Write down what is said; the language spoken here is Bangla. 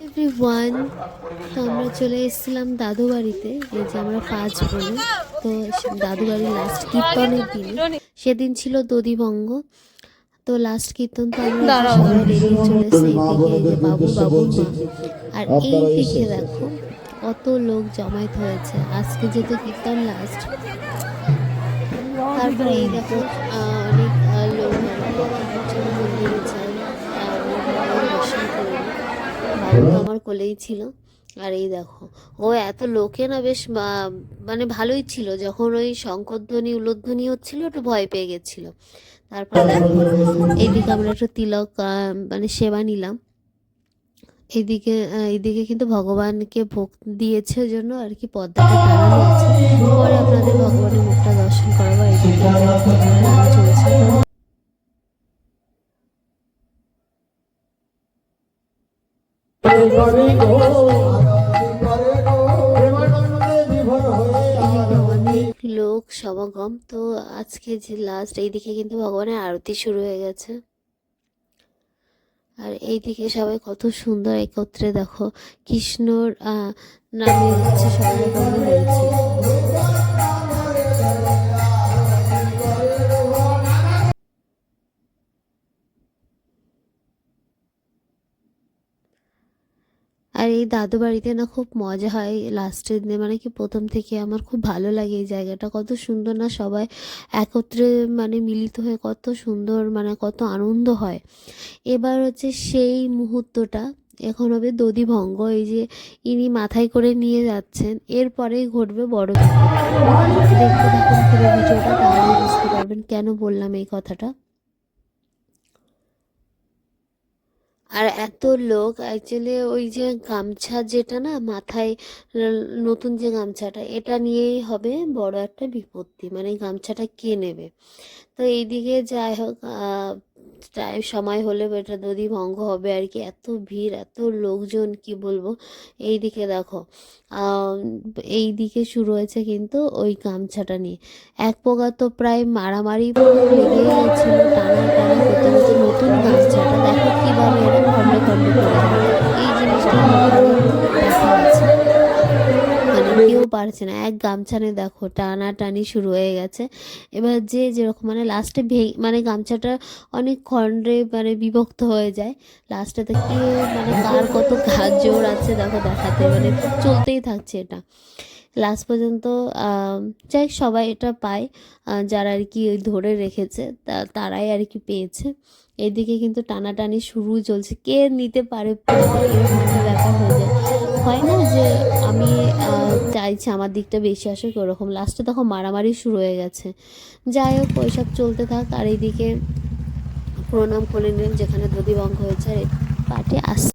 এভরিওয়ান, তো আমরা চলে এসেছিলাম দাদু বাড়িতে। এই যে আমরা 5 বলে, তো দাদু বাড়ির লাস্ট কীর্তনের দিনে, সেদিন ছিল দধিভঙ্গ। তো লাস্ট কীর্তন তো আমরা সবাই রেডি চলে এসেছি। এইদিকে এই যে বাবুর মা, আর এই দিকে দেখো কত লোক জমায়েত হয়েছে আজকে যেহেতু কীর্তন লাস্ট। তারপরে এই দেখো অনেক লোক মন্দিরে যায়, দর্শন করে নিই। বাবু তো আমার কোলেই ছিল। আর এই দেখো ও এত লোকে না বেশ মানে ভালোই ছিল। যখন ওই শঙ্করধ্বনি উলুধ্বনি হচ্ছিল একটু ভয় পেয়ে গেছিল। তারপর দেখো এইদিকে আমরা একটু তিলক মানে সেবা নিলাম। এইদিকে কিন্তু ভগবানকে ভোগ দিয়েছে ওই জন্য আর কি পর্দাটা টানানো আছে। পরে আপনাদের ভগবানের মুখটা দর্শন করাবো। এইদিকে গান চলছে। অনেক লোক সমাগম। তো আজকে যে লাস্ট, এইদিকে কিন্তু ভগবানের আরতি শুরু হয়ে গেছে। আর এইদিকে সবাই কত সুন্দর একত্রে দেখো কৃষ্ণর নামে হচ্ছে সমাগম হয়েছে। আর এই দাদু বাড়িতে না খুব মজা হয় লাস্টের দিনে, মানে কি প্রথম থেকে আমার খুব ভালো লাগে এই জায়গাটা। কত সুন্দর না, সবাই একত্রে মানে মিলিত হয়ে কত সুন্দর, মানে কত আনন্দ হয়। এবার হচ্ছে সেই মুহূর্তটা, এখন হবে দধিভঙ্গ। এই যে ইনি মাথায় করে নিয়ে যাচ্ছেন, এরপরেই ঘটবে বড় বিপত্তি। দেখতে থাকুন পুরো ভিডিওটা, তাহলে বুঝতে পারবেন কেন বললাম এই কথাটা। আর এত লোক অ্যাকচুয়ালি ওই যে গামছা যেটা না মাথায়, নতুন যে গামছাটা, এটা নিয়েই হবে বড় একটা বিপত্তি, মানে গামছাটা কে নেবে। তো এইদিকে যাই হোক টাইম সময় হলে এটা দধি ভঙ্গ হবে আর কি। এত ভিড়, এত লোকজন, কি বলবো। এইদিকে দেখো এইদিকে শুরু হয়েছে কিন্তু ওই গামছাটা নিয়ে এক প্রকার তো প্রায় মারামারি লেগেই গেছিলো, টানাটানি হতে হতে নতুন গামছাটা দেখো কীভাবে এরা খণ্ড খণ্ড করে যায়। এই জিনিসটা দেখা আছে, মানে কেউ পারছে না, এক গামছা নিয়ে দেখো টানাটানি শুরু হয়ে গেছে। এবার যে যেরকম মানে লাস্টে মানে গামছাটা অনেক খণ্ডে মানে বিভক্ত হয়ে যায় লাস্টেতে। কে মানে কার কত কাজ জোর আছে দেখো দেখাতে, মানে চলতেই থাকছে এটা লাস্ট পর্যন্ত। যাই সবাই এটা পায়, যারা আর কি ধরে রেখেছে তারাই আর কি পেয়েছে। এদিকে কিন্তু টানাটানি শুরু চলছে, কে নিতে পারে এরকম একটা ব্যাপার হয়ে যায়। হয় না যে আমি চাইছি আমার দিকটা বেশি আসুক, ওরকম লাস্টে তখন মারামারি শুরু হয়ে গেছে। যাই হোক ওইসব চলতে থাক। আর এইদিকে প্রণাম করে নিন যেখানে দধিভঙ্গ হয়েছে, আর পার্টি আস